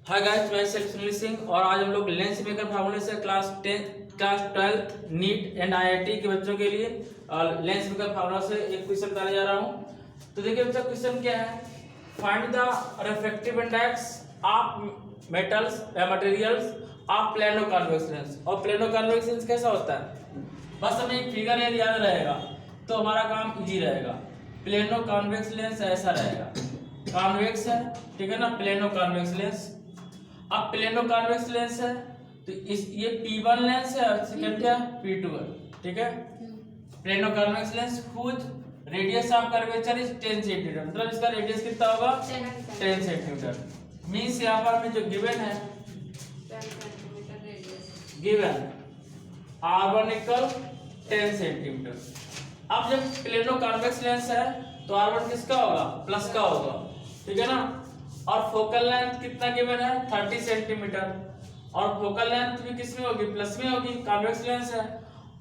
Hi guys, मैं self Sunil Singh और आज हम लोग लेंस मेकर फार्मूले से class 12th neat and IIT के बच्चों के लिए लेंस मेकर फार्मूला से एक क्वेश्चन कराने जा रहा हूं। तो देखिए बच्चा, क्वेश्चन क्या है, find the refractive index of metals या materials of plano convex lens. और प्लेनो कॉन्वेक्स लेंस कैसा होता है, बस हमें एक फिगर याद रहेगा तो हमारा काम इजी रहेगा। प्लेनो कॉन्वेक्स लेंस ऐसा रहेगा, कॉन्वेक्स है, ठीक है ना, प्लेनो कॉन्वेक्स लेंस। अब प्लेनो कॉन्वेक्स लेंस है तो इस ये P1 लेंस है और सेकंड क्या P2 है, ठीक है। Plano convex lens whose radius of curvature is 10 centimetre, मतलब इसका रेडियस कितना होगा 10 सेंटीमीटर। मींस यहां पर में जो गिवन है 10 centimetre radius given R1 equal 10 centimetre. अब जब प्लेनो कॉन्वेक्स लेंस है तो R1 किसका होगा, प्लस का होगा, ठीक है ना। और फोकल लेंथ कितना गिवन है 30 सेंटीमीटर, और फोकल लेंथ भी किस में होगी, प्लस में होगी, कॉन्वेक्स लेंस है।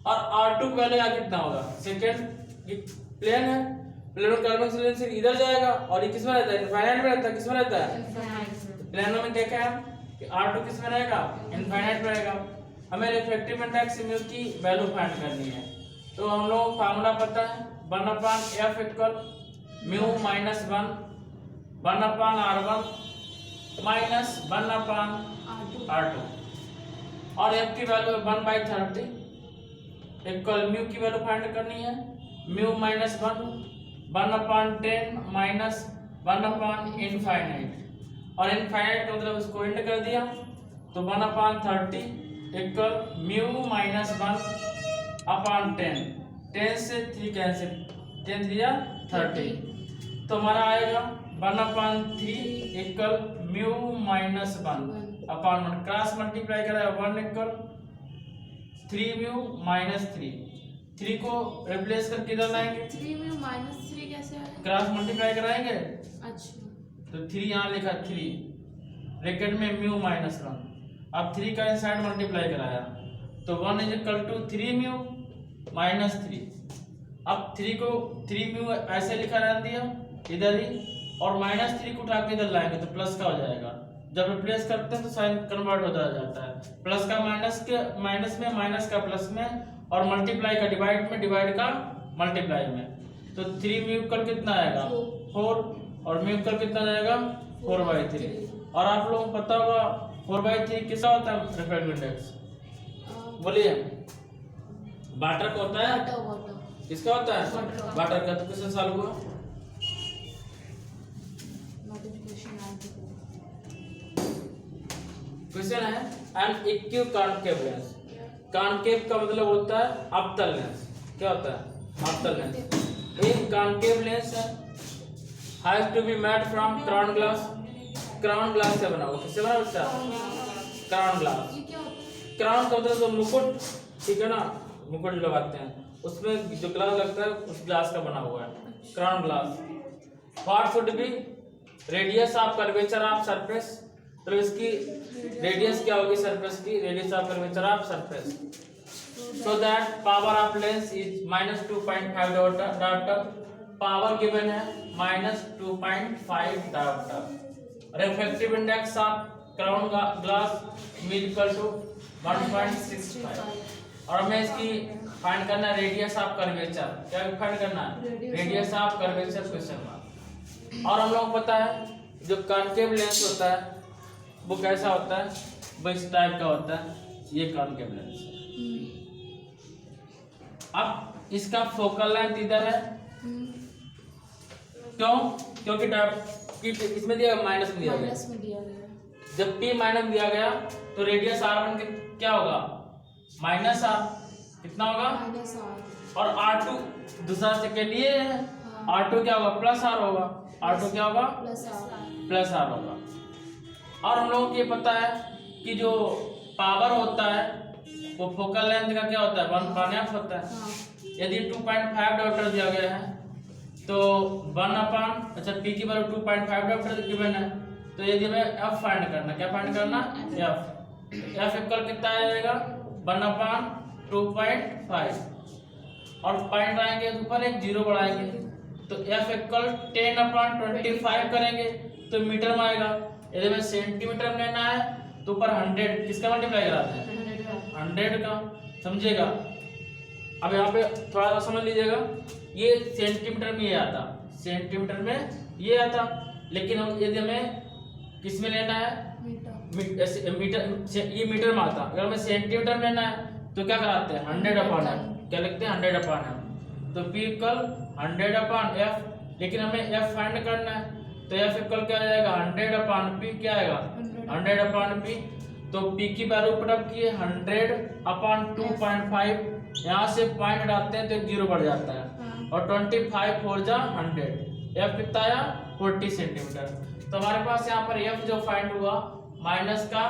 और R2 का वैल्यू कितना होगा, सेकंड प्लेन है, प्लेनो कॉन्वेक्स लेंस इधर जाएगा और ये किस में रहता है, इनफाइनाइट में रहता है, किस में रहता है, प्लेनो में देखा है कि R2 किस में रहेगा, इनफाइनाइट में रहेगा। हमें रिफ्रैक्टिव इंडेक्स म्यू की वैल्यू फाइंड करनी है। तो हम लोग को फार्मूला पता है 1/f equal mu minus 1/R1 minus 1/R2 और f की वैल्यू 1/30 इक्वल म्यू की वैल्यू फाइंड करनी है। म्यू माइनस 1/10 माइनस 1/इनफाइनाइट, और इनफाइनाइट का मतलब इसको एंड कर दिया तो 1/30 इक्वल म्यू माइनस 1/10। 10 से 3 कैंसिल, 10 दिया 30, तो हमारा आएगा 1/3 equal mu minus 1/1। Cross multiply करा 1 इक्वल 3 म्यू माइनस 3 को रिप्लेस करके इधर लाएंगे, 3 म्यू माइनस 3 कैसे आएगा, क्रॉस मल्टीप्लाई कराएंगे अच्छा तो 3 यहाँ लिखा 3 ब्रैकेट में म्यू माइनस 1। अब 3 का इनसाइड मल्टीप्लाई कराया तो 1 is equal to 3 mu minus 3। अब 3 को 3 म्यू ऐसे लिखा रहने दिया इधर ही, और माइनस 3 को उठा के इधर लाएंगे तो प्लस का हो जाएगा। जब रिप्लेस करते हैं तो साइन कन्वर्ट हो जाता है, प्लस का माइनस में, माइनस का प्लस में, और मल्टीप्लाई का डिवाइड में, डिवाइड का मल्टीप्लाई में। तो 3 म्यू कल कितना आएगा 4, और म्यू कल कितना जाएगा 4/3। और आप लोगों को पता होगा 4/3 किसका होता है रिफ्रैक्टिव इंडेक्स, बोलिए वाटर का होता है, किसका होता है वाटर का। तो क्वेश्चन सॉल्व हुआ, क्वेश्चन है एन इक्यू कॉन्केव लेंस। कॉन्केव का मतलब होता है अवतल लेंस। क्या होता है अवतल लेंस। एक कॉन्केव लेंस है has to be made from crown glass. Crown glass से बना हुआ, किससे बना बच्चा, क्राउन ग्लास। क्राउन का मतलब तो मुकुट, ठीक है ना, मुकुट लगाते हैं उसमें जो ग्लास लगता है उस ग्लास का बना हुआ है crown glass. What should be radius of curvature of surface, तो इसकी रेडियस क्या होगी सरफेस की, radius of curvature of surface. So that power of lens is -2.5 dioptre. Power given है -2.5 dioptre. Refractive index of crown glass equal to 1.65। और हमें इसकी find करना रेडियस ऑफ कर्वेचर। क्या फाइंड करना है, radius of curvature question mark. और हम लोग को पता है जो कॉन्केव लेंस होता है वो कैसा होता है, वो इस टाइप का होता है, ये कॉन्केव लेंस है। अब इसका फोकल लेंथ इधर है, क्यों, क्योंकि इसमें दिया माइनस में दिया गया। जब P माइनस दिया गया तो रेडियस R1 क्या होगा माइनस R, कितना होगा माइनस R, और R2 दूसरा सेकेंड ये है, R2 क्या होगा प्लस R होगा, R2 क्या होगा प्लस R होगा। और हम लोगों को ये पता है कि जो पावर होता है वो फोकल लेंथ का क्या होता है 1/f होता है। यदि 2.5 डायोप्टर दिया गया है तो 1/, अच्छा P की वैल्यू 2.5 डायोप्टर गिवन है, तो यदि हमें f फाइंड करना, क्या फाइंड करना f इक्वल कितना आएगा 1/2.5, और पॉइंट आएंगे ऊपर एक 0 बढ़ाएंगे तो f इक्वल 10/25 करेंगे तो मीटर में आएगा। यदि हमें सेंटीमीटर में लेना है तो ऊपर 100 किसका मल्टीप्लाई कराते हैं, 100 का, समझिएगा। अब यहाँ पे थोड़ा सा समझ लीजिएगा, ये सेंटीमीटर में ये आता, सेंटीमीटर में ये आता, लेकिन यदि हमें किस में लेना है, मीटर, ये मीटर में आता। अगर हमें सेंटीमीटर में लेना है तो क्या कराते हैं, 100/f, क्या लिखते हैं 100/f। तो P इक्वल 100/f, लेकिन हमें F फाइंड करना है तो F इक्वल क्या आ जाएगा, 100/P, क्या आएगा 100/P। तो P की वैल्यू पुटअप किए 100/2.5, यहाँ से पॉइंट हटाते हैं तो 0 बढ़ जाता है, और 25 4 जा 100, F कितना आया 40 सेंटीमीटर। तो हमारे पास यहाँ पर F जो फाइंड हुआ माइनस का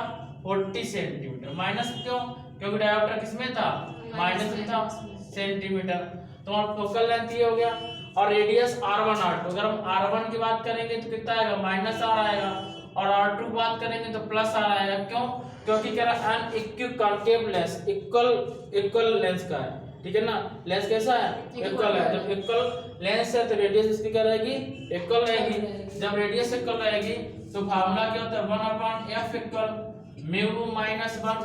40 सेंटीमीटर। माइनस क्यों, क्योंकि डायोमीटर किसमें था, माइनस में था, सेंटीमीटर। तो हमारा फोकल लेंथ ये हो गया, और रेडियस R1 R2। अगर हम R1 की बात करेंगे तो कितना आएगा, -R आएगा, और R2 की बात करेंगे तो +R आएगा। क्यों, क्योंकि कह रहा है n equal concave lens, equal lens का है, ठीक है ना। लेंस कैसा है, इक्वल है। जब इक्वल लेंस है तो रेडियस इसकी क्या रहेगी, इक्वल रहेगी। जब रेडियस इक्वल रहेगी तो फार्मूला क्या होता है, 1/f equal μ -1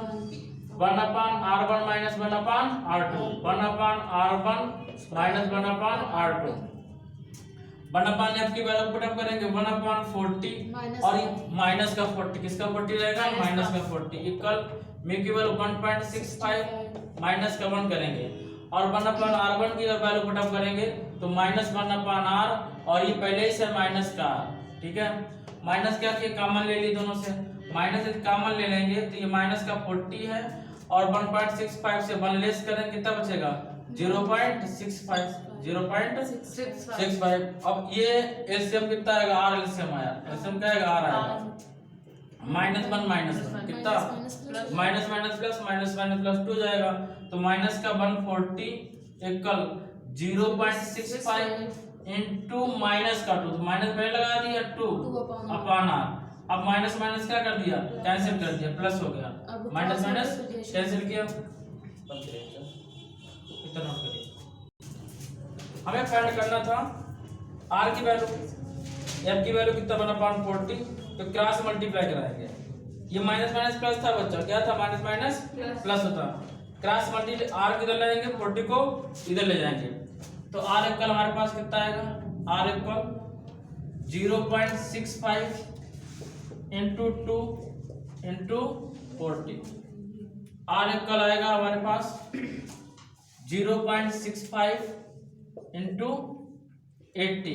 1/r1 -1/r2 1/r1 -1/r2। 1/f की वैल्यू पुट अप करेंगे 1/40, और माइनस का 40, किसका 40 रहेगा, माइनस का 40 इक्वल म्यू की वैल्यू 1.65 माइनस का 1 करेंगे, और 1/r1 की वैल्यू पुट अप करेंगे तो -1/r, और ये पहले ही से माइनस का, ठीक है। माइनस क्या किया, कॉमन ले ली दोनों से, माइनस यदि कॉमन ले लेंगे तो ये माइनस का 40 है, और 1.65 से 1 लेस करेंगे कितना बचेगा, 0.65 0.65। अब ये एलसीएम कितना आएगा, r एलसीएम आया, एलसीएम क्या आएगा, r आएगा, -1 कितना, minus minus plus minus minus plus 2 जाएगा, तो माइनस का 140 इक्वल 0.65 इनटू माइनस का 2, तो माइनस पहले लगा दिया 2/r, अब माइनस माइनस क्या कर दिया, कैंसिल कर दिया, प्लस हो गया, माइनस माइनस कैंसिल किया, इतना नोट करिए। हमें फाइंड करना था r की वैल्यू, f की वैल्यू कितना बना 140, तो क्रॉस मल्टीप्लाई कराएंगे। ये माइनस माइनस प्लस था बच्चा, क्या था, माइनस माइनस प्लस होता, क्रॉस मल्टीप्लाई r किधर ले जाएंगे, 40 को इधर ले जाएंगे, तो r इक्वल हमारे पास कितना आएगा, r equal 0.65 into 2 into 40, r equal आएगा हमारे पास 0.65 इंटू 80,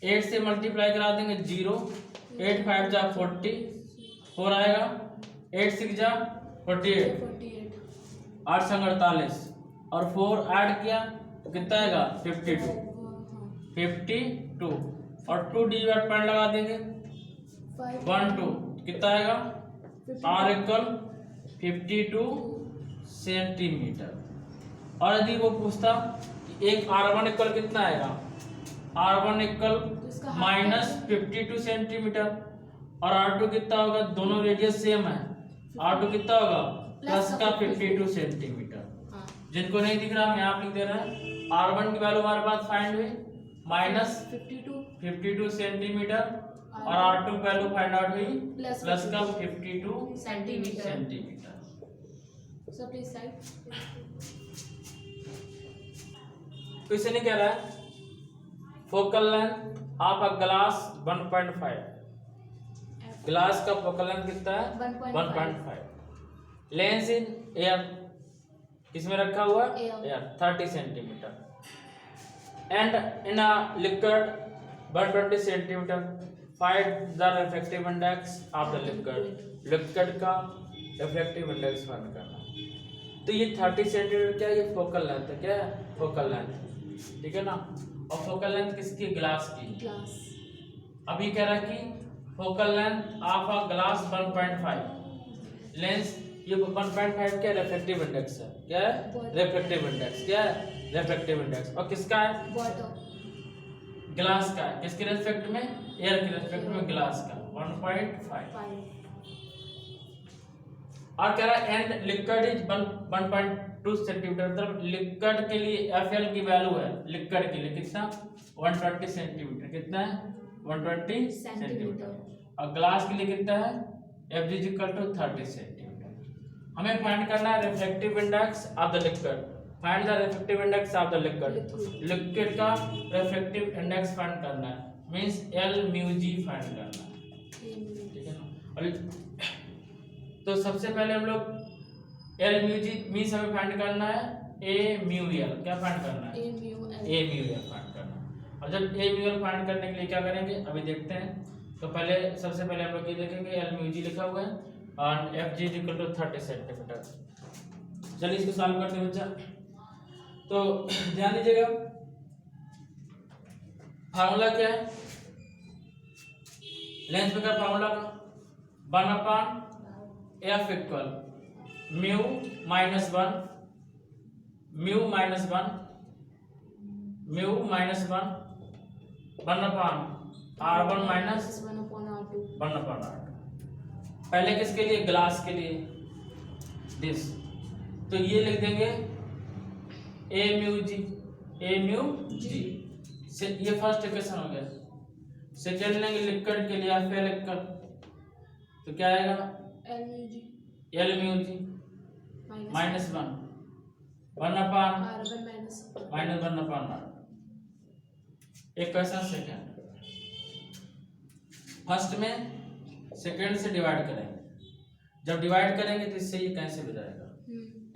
8 से मल्टीप्लाई करा देंगे 0, 8 5 जा 40, 4 आएगा, 8 6 जा 48, 8 संग 48, और 4 ऐड किया तो कितना आएगा 52, और 2 डिवाइड पॉइंट लगा देंगे 1 2, कितना आएगा, r इक्वल 52 सेंटीमीटर। और यदि वो पूछता कि एक r1 इक्वल कितना आएगा, r1 इक्वल -52 सेंटीमीटर, और r2 कितना होगा, दोनों रेडियस सेम है, r2 कितना होगा प्लस का 52 सेंटीमीटर। जिनको नहीं दिख रहा हम यहाँ लिख दे रहे हैं, r1 की वैल्यू हमारे पास फाइंड हुई -52 सेंटीमीटर, और r2 की वैल्यू फाइंड आउट हुई प्लस का 52 सेंटीमीटर। तो इसे नहीं कह रहा है focal length of a glass 1.5, glass का फोकल लेंथ कितना है 1.5, लेंस इन एयर किसमें रखा हुआ है, air 30 centimetre, and in a liquid 120 centimetre, find the refractive index of the liquid, liquid का रिफ्रैक्टिव इंडेक्स फाइंड करना। तो ये 30 सेंटीमीटर क्या है, ये फोकल लेंथ है, क्या है फोकल लेंथ, ठीक है ना। और फोकल लेंथ किसकी, ग्लास की, ग्लास। अब ये कह रहा है कि focal length of a glass 1.5, lens ये 1.5 क्या रिफ्रैक्टिव इंडेक्स है, क्या है रिफ्रैक्टिव इंडेक्स, क्या है रिफ्रैक्टिव इंडेक्स, और किसका है ग्लास का है, किसके रेस्पेक्ट में, एयर के रेस्पेक्ट में ग्लास का 1.5। और कह रहा है एंड लिक्विड इज 1.2 सेंटीमीटर, मतलब लिक्विड के लिए एफएल की वैल्यू है, लिक्विड के लिए कितना 120 सेंटीमीटर, कितना है 120 सेंटीमीटर। और ग्लास के लिए कितना है, f ji equal to 30 centimetre. हमें फाइंड करना है refractive index of the liquid. Find the refractive index of the liquid. Liquid का रिफ्रैक्टिव इंडेक्स फाइंड करना है, means l mu g find करना है, ठीक है ना। और तो सबसे पहले हम लोग एल म्यू जी मींस हमें फाइंड करना है ए म्यू एल। क्या फाइंड करना है, ए म्यू एल फाइंड करना है। और जब ए म्यू एल फाइंड करने के लिए क्या करेंगे अभी देखते हैं। तो पहले सबसे पहले हम लोग ये देखेंगे एल म्यू जी लिखा हुआ है और f ji equal to 30 centimetre. चलिए इसको सॉल्व करते हैं बच्चा। तो ध्यान दीजिएगा फार्मूला क्या है, लेंथ का formula 1/f equal mu minus 1 1/r1 minus 1/r2। पहले किसके लिए, ग्लास के लिए, दिस। तो ये लिख देंगे ए म्यू जी। ये फर्स्ट इक्वेशन हो गया। सेकेंड लेंगे लिक्विड के लिए एफ एल इक्वल, तो क्या आएगा एल म्यू जी minus 1/r minus 1/r। Equation second, first में सेकेंड से डिवाइड करेंगे। जब डिवाइड करेंगे तो इससे ये कैंसिल हो जाएगा,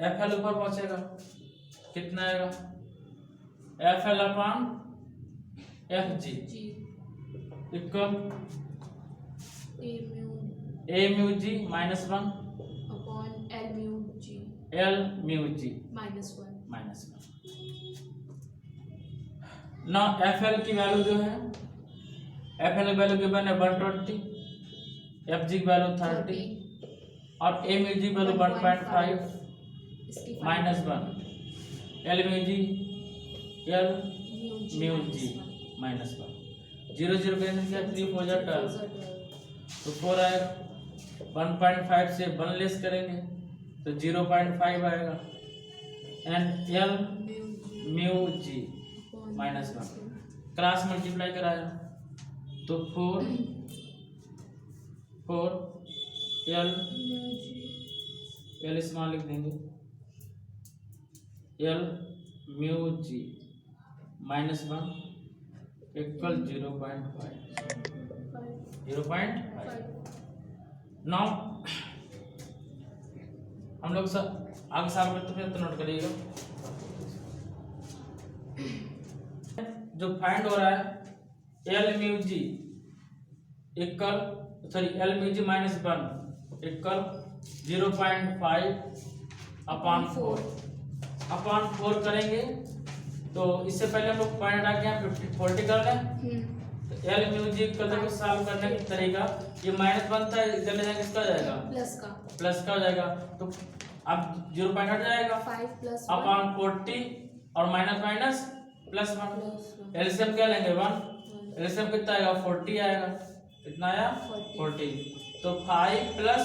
एफ एल ऊपर पहुंचेगा, कितना आएगा F L upon F ji equal A mu ji minus 1 upon L mu ji minus 1। ना एफ एल की वैल्यू जो है, एफ एल की वैल्यू गिवन है 120, एफ जी की वैल्यू 30 और ए म्यू जी की वैल्यू 1.5 माइनस 1 एल म्यू जी माइनस 1। 0 0 कैंसिल किया, 3 4 जा 12, तो 4 आएगा। 1.5 से 1 लेस करेंगे तो 0.5 आएगा and l mu ji minus 1। Cross multiply कराया तो 4 एल स्मॉल लिख देंगे, एल म्यू जी माइनस 1 इक्वल 0.5। नाउ हम लोग सब आगे सॉल्व करते हैं, तो नोट करिएगा जो फाइंड हो रहा है एल म्यू जी इक्वल एल म्यू जी माइनस 1 इक्वल 0.5 अपॉन 4 करेंगे। तो इससे पहले हम लोग पॉइंट हटा के 40 कर लें। तो एल म्यू जी का देखो सॉल्व करने का तरीका, ये माइनस 1 था, इधर ले जाएंगे इसका हो जाएगा प्लस का हो जाएगा, तो अब 0 पॉइंट हट जाएगा 5 प्लस अपॉन 40 और माइनस प्लस 1। एलसीएम क्या लेंगे 1, एलसीएम कितना आएगा 40 आएगा, कितना आया 40। तो 5 प्लस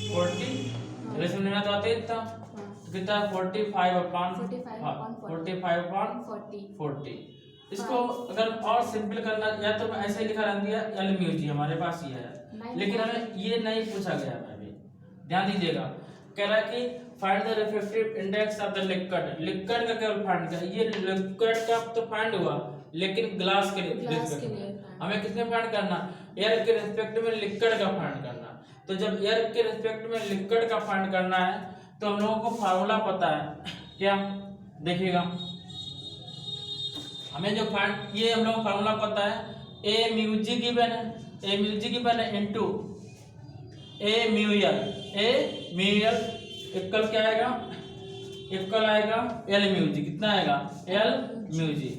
40 एलसीएम लेना तो आते ही था, तो कितना 45 अपॉन 40। इसको अगर और सिंपल करना, या तो मैं ऐसे लिखा रख दिया एल म्यू जी हमारे पास ये है, लेकिन हमें ये नहीं पूछा गया है। अभी ध्यान दीजिएगा, कह रहा है कि find the refractive index of the liquid. Liquid का केवल फाइंड किया, ये लिक्विड का तो फाइंड हुआ, लेकिन ग्लास के लिए हमें किसमें फाइंड करना, एयर के रिस्पेक्ट में लिक्विड का फाइंड करना। तो जब एयर के रिस्पेक्ट में लिक्विड का फाइंड करना है तो हम लोगों को फार्मूला पता है क्या, देखिएगा हमें जो फाइंड, ये हम लोगों को फार्मूला पता है, ए म्यू जी गिवन है इनटू ए म्यू एल इक्वल क्या आएगा, इक्वल आएगा एल म्यू जी। कितना आएगा एल म्यू जी।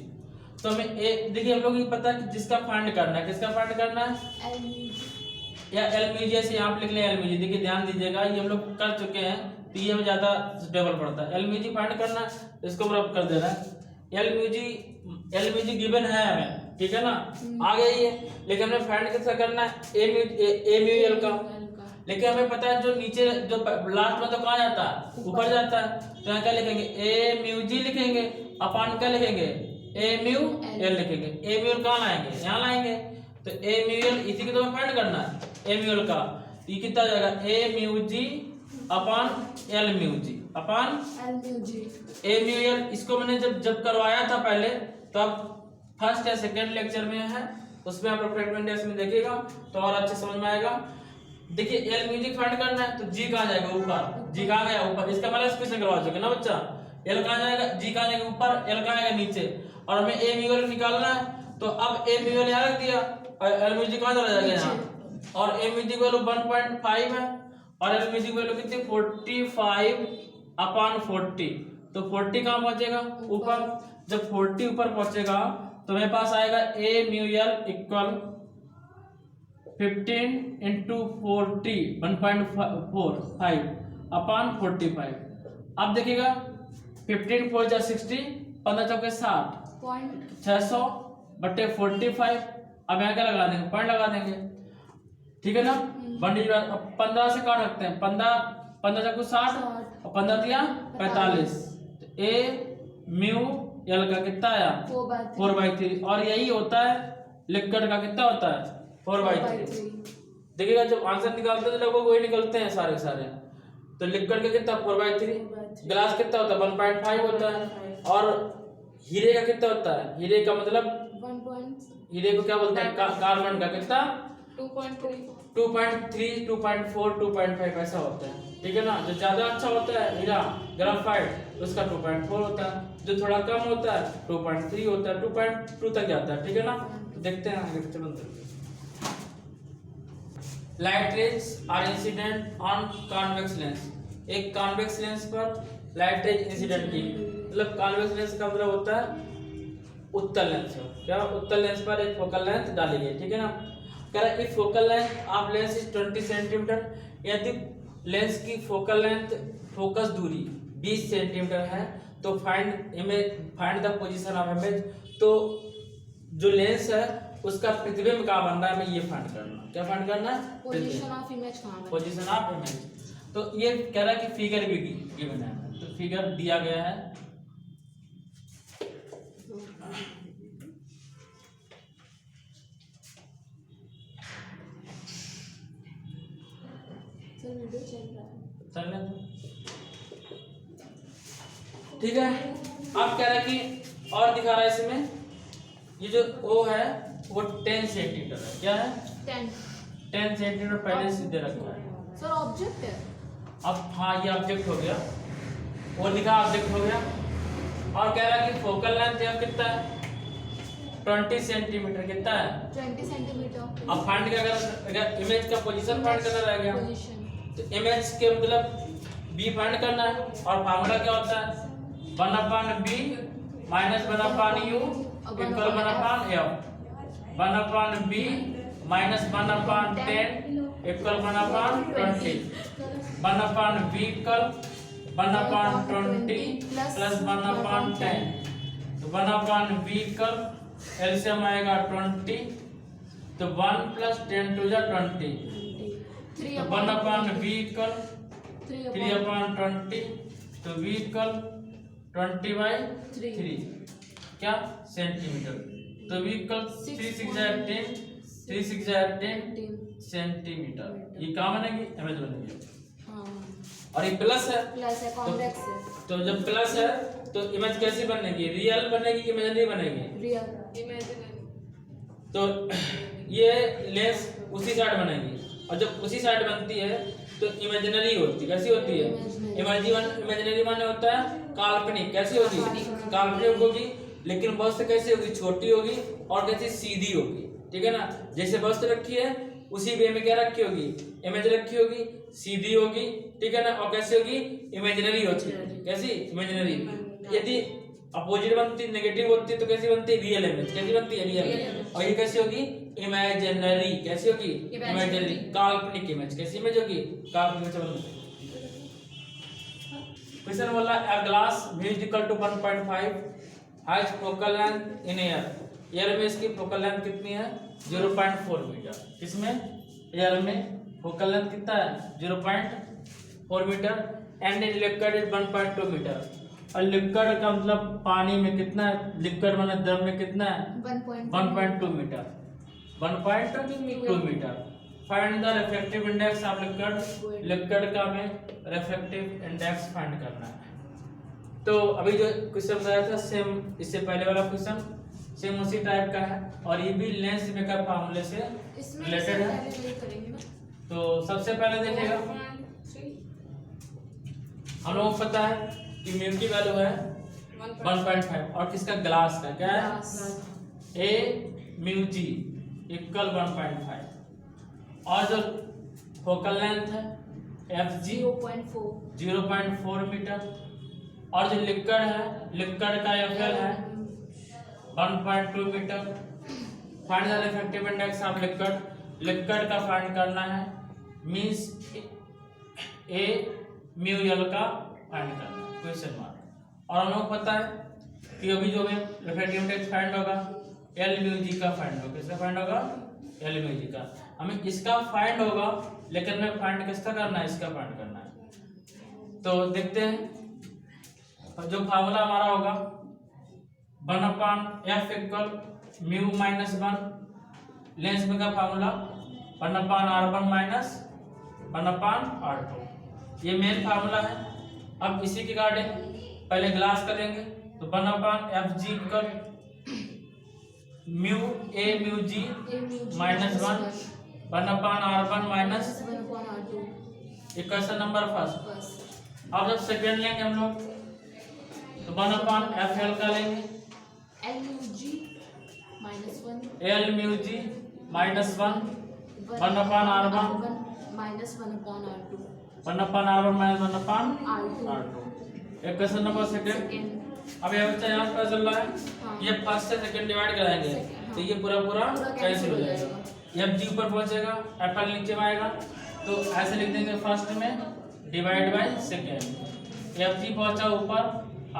तो हमें देखिए हम लोग ये पता है कि जिसका फाइंड करना है, किसका फाइंड करना है या एल म्यू जी, ऐसे यहाँ पे लिख लें एल म्यू जी। देखिए ध्यान दीजिएगा, ये हम लोग कर चुके हैं, तो ये में ज्यादा स्टेबल पड़ता है। एल म्यू जी फाइंड करना है, इसको रब कर देना है। एल म्यू जी गिवन है हमें, ठीक है ना, आ गई है, लेकिन हमें फाइंड किसका करना है, ए म्यू एल का। लेकिन हमें पता है जो नीचे जो लास्ट में तो कहाँ जाता है, ऊपर जाता है, तो यहाँ क्या लिखेंगे ए म्यू जी लिखेंगे, अपॉन क्या लिखेंगे ए म्यू एल लिखेंगे। ए म्यू एल कहाँ लाएंगे, यहाँ लाएंगे, तो ए म्यू एल इसी को तो फाइंड करना है, ए म्यू एल का। ये कितना आ जाएगा, ए म्यू जी अपॉन एल म्यू जी अपॉन L mu G. ए म्यू एल। इसको मैंने जब करवाया था पहले, तब फर्स्ट या सेकेंड लेक्चर में है, उसमें आप लोग फ्रैगमेंट टेस्ट में देखिएगा तो और अच्छे समझ में आएगा। देखिए एल म्यूजिक फाइंड करना है तो जी कहाँ जाएगा, ऊपर। जी कहाँ गया, ऊपर। इसका मतलब क्वेश्चन करवा चुके ना बच्चा। एल कहाँ जाएगा, जी कहाँ जाएगा, ऊपर। एल कहाँ जाएगा, नीचे। और हमें ए म्यूजिक निकालना है, तो अब ए म्यूजिक यहाँ रख दिया और एल म्यूजिक कहाँ चला जाएगा, यहाँ। और ए म्यूजिक वैल्यू 1.5 है और एल म्यूजिक वैल्यू कितनी 45/40। तो 40 कहाँ पहुंचेगा, ऊपर। जब 40 ऊपर पहुंचेगा तो मेरे पास आएगा ए म्यू एल इक्वल 15 × 40 1.45 अपॉन 45। अब देखिएगा 15 4 जा 60, 15 चौके 60, Point 600 बटे 45। अब यहाँ क्या लगा देंगे, पॉइंट लगा देंगे, ठीक है ना। बंडी 15 से काट रखते हैं, 15 चौके 60 और 15 दिया 45। तो ए म्यू एल का कितना आया 4/3। और यही होता है लिक्विड का, कितना होता है 4/3। देखिएगा जब आंसर निकालते हैं तो लगभग वही निकलते हैं सारे सारे। तो लिक्विड का कितना 4/3, ग्लास कितना होता है 1.5 होता है। और हीरे का कितना होता है, हीरे का मतलब 1. हीरे को क्या बोलते हैं, कार्बन का कितना 2.3. 2.3 2.4 2.5 ऐसा होता है, ठीक है ना। जो ज्यादा अच्छा होता है हीरा ग्रेफाइट, उसका 2.4 होता है। जो थोड़ा कम होता है 2.3 होता है, 2.2 तक जाता है, ठीक है ना। देखते हैं आगे चलते। Light rays are incident on convex lens. एक कॉन्वेक्स लेंस पर लाइट रेज इंसिडेंट की, मतलब कॉन्वेक्स लेंस का मतलब होता है उत्तल लेंस। क्या उत्तल लेंस पर एक फोकल लेंथ डाली गई, ठीक है ना। कह रहा है if focal length of lens is 20 centimetre, यदि लेंस की फोकल लेंथ फोकस दूरी 20 सेंटीमीटर है तो find the position of image. तो जो लेंस है उसका प्रतिबिंब कहाँ बन रहा है, हमें ये फाइंड करना। क्या फाइंड करना है, पोजीशन ऑफ इमेज कहाँ है, पोजीशन ऑफ इमेज। तो ये कह रहा है कि फिगर भी गिवन है, तो फिगर दिया गया है। चल रहा है, ठीक है। अब कह रहा है कि और दिखा रहा है इसमें, ये जो O है वो 10 सेंटीमीटर है। क्या है 10 सेंटीमीटर पहले से दे रखा है। सर ऑब्जेक्ट है। अब हाँ ये ऑब्जेक्ट हो गया, वो लिखा ऑब्जेक्ट हो गया। और कह रहा है कि फोकल लेंथ यहाँ कितना है 20 सेंटीमीटर, कितना है 20 सेंटीमीटर। अब फाइंड क्या अगर इमेज का पोजीशन फाइंड करना रह गया, पोजीशन तो इमेज के मतलब बी फाइंड करना है। और फार्मूला क्या होता है 1/b minus 1/u equal 1/f। 1/b minus 1/10 equal 1/20। 1/b equal 1/20 plus 1/10। तो 1/b इक्वल एलसीएम आएगा 20, तो 1 + 10 = 20। तो 1/b इक्वल 3/20, तो v इक्वल 20/3 क्या सेंटीमीटर। तो v इक्वल 3 6 10 3 6 10 सेंटीमीटर। ये कहाँ बनेगी, इमेज बनेगी। और ये प्लस है, कॉन्वेक्स है। तो जब प्लस है तो इमेज कैसी बनेगी, रियल बनेगी कि इमेजिनरी बनेगी, रियल इमेजिनरी। तो ये लेंस उसी साइड बनेगी। और जब उसी साइड बनती है तो इमेजिनरी होती है। कैसी होती है, इमेजिनरी माने होता है काल्पनिक। कैसी होगी, काल्पनिक होगी, लेकिन वस्तु कैसी होगी, छोटी होगी और कैसी सीधी होगी, ठीक है ना। जैसे वस्तु रखी है उसी वे में क्या रखी होगी, इमेज रखी होगी, सीधी होगी, ठीक है ना। और कैसी होगी, इमेजिनरी होती है। कैसी, इमेजिनरी। यदि अपोजिट बनती, नेगेटिव होती तो कैसी बनती, रियल इमेज। कैसी बनती है, रियल। और ये कैसी होगी, इमेजिनरी। कैसी होगी, इमेजिनरी, काल्पनिक इमेज। कैसी इमेज होगी, काल्पनिक इमेज। क्वेश्चन बोला a glass whose equal to 1.5 has focal length in air. Air में इसकी फोकल लेंथ कितनी है 0.4 मीटर। किसमें, एयर में फोकल लेंथ कितना है 0.4 metre. And in liquid is 1.2 metre. और लिक्विड का मतलब पानी में कितना है, लिक्विड मतलब द्रव में कितना है 1.2 metre. 1.2 metre. Find the refractive index of liquid का हमें रिफ्रैक्टिव इंडेक्स फाइंड करना है। तो अभी जो क्वेश्चन बताया था सेम इससे पहले वाला क्वेश्चन सेम उसी टाइप का है और ये भी लेंस मेकर फार्मूले से इसमें रिलेटेड है। पहले वही करेंगे ना। तो सबसे पहले देखिएगा 1.3 हम लोगों को पता है कि म्यू की वैल्यू है 1.5 और किसका ग्लास का क्या है ए म्यू जी इक्वल 1.5 और जो फोकल लेंथ है एफ जी 0.4 मीटर और जो लिक्विड का एफ एल है 1.2 metre. Find the refractive index of liquid का फाइंड करना है मींस ए म्यू एल का फाइंड करना है क्वेश्चन मार्क। और हम लोग को पता है कि अभी जो भी रिफ्रैक्टिव इंडेक्स फाइंड होगा एल म्यू जी का फाइंड होगा। किसका फाइंड होगा एल म्यू जी का। हमें इसका फाइंड होगा लेकिन हमें फाइंड किसका करना है इसका फाइंड करना है। तो देखते हैं जो फार्मूला हमारा होगा 1/f equal mu minus 1 lens में का फार्मूला 1/r1 माइनस 1/r2 ये मेन फार्मूला है। अब इसी के रिगार्डिंग पहले ग्लास करेंगे तो 1/f G equal mu A mu ji minus 1 1/r1 minus equation number first. अब जब सेकेंड लेंगे हम लोग तो 1/fl का लेंगे एल म्यू जी माइनस 1 एल म्यू जी minus 1 1/r1 minus 1/r2 1/r1 minus 1/r2 equation number second. अब ये बच्चा यहाँ पता चल रहा है ये फर्स्ट से सेकेंड डिवाइड कराएंगे तो ये पूरा कैंसिल हो जाएगा। एफ जी ऊपर पहुंचेगा एफ एल नीचे में आएगा तो ऐसे लिख देंगे फर्स्ट में divide by second. F G पहुंचा ऊपर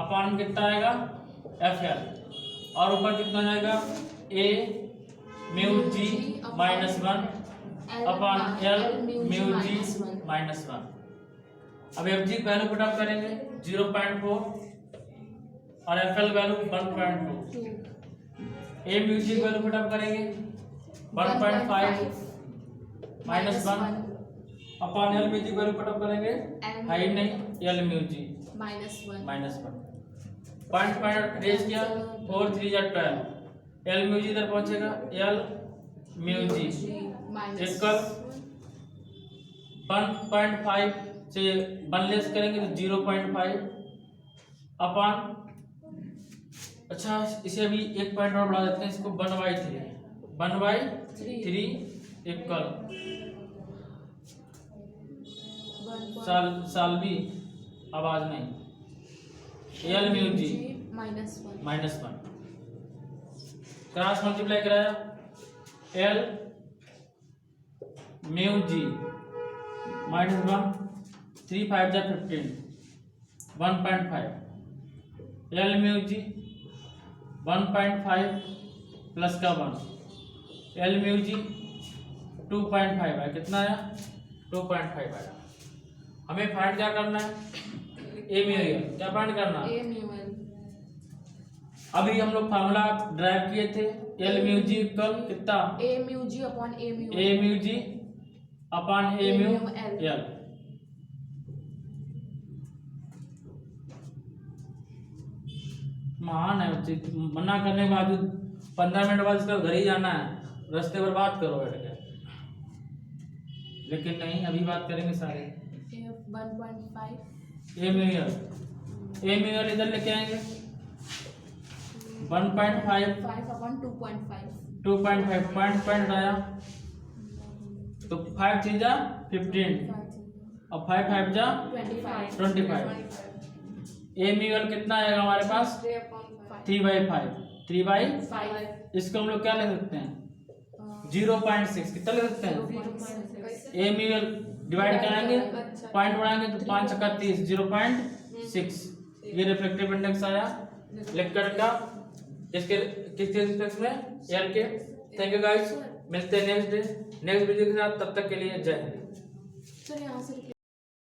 अपॉन कितना आएगा एफ एल और ऊपर कितना जाएगा ए म्यू जी माइनस 1 अपॉन एल म्यू जी माइनस 1। अब F G value put up करेंगे 0.4 और एफ एल वैल्यू 1.2 ए म्यू जी वैल्यू पुट अप करेंगे 1.5 माइनस 1 अपॉन एल म्यू जी वैल्यू पुट अप करेंगे हाइट नहीं एल म्यू जी माइनस 1 पॉइंट रेज किया 4 3 या 12 L mu जी इधर पहुंचेगा एल म्यू जी इक्वल 1.5 से 1 लेस करेंगे तो 0.5 अपॉन अच्छा इसे अभी एक पॉइंट और बढ़ा देते हैं इसको 1/3 इक्वल साल भी आवाज नहीं एल म्यू जी माइनस 1 क्रॉस मल्टीप्लाई कराया एल म्यू जी माइनस 1 3 5 जा 15 1.5 एल म्यू जी 1.5 प्लस का 1 एल म्यू जी 2.5 है कितना आया 2.5 आया। हमें फाइंड क्या करना है ए म्यू एल क्या फाइंड करना है अभी हम लोग फार्मूला ड्राइव किए थे एल म्यू जी इक्वल कितना ए म्यू जी अपॉन ए म्यू एल। महान है बच्चे मना करने के बाद 15 मिनट बाद इसका घर ही जाना है रास्ते पर बात करो बैठ के लेकिन नहीं अभी बात करेंगे सारे 1.5 ए म्यू एल इधर लेके आएंगे 1.5 5 अपॉन 2.5 पॉइंट आया तो 5 3 जा 15 और 5 5 जा 25 ए म्यू एल कितना आएगा हमारे पास 3/5 इसको हम लोग क्या ले सकते हैं 0.6 कितना ले सकते हैं ए म्यू एल डिवाइड कराएंगे पॉइंट बढ़ाएंगे तो 5 × 30 0.6 ये रिफ्रैक्टिव इंडेक्स आया लिक्विड का इसके किसके रिस्पेक्ट में एल के। थैंक यू गाइस मिलते हैं नेक्स्ट वीडियो के साथ तब तक के लिए जय हिंद।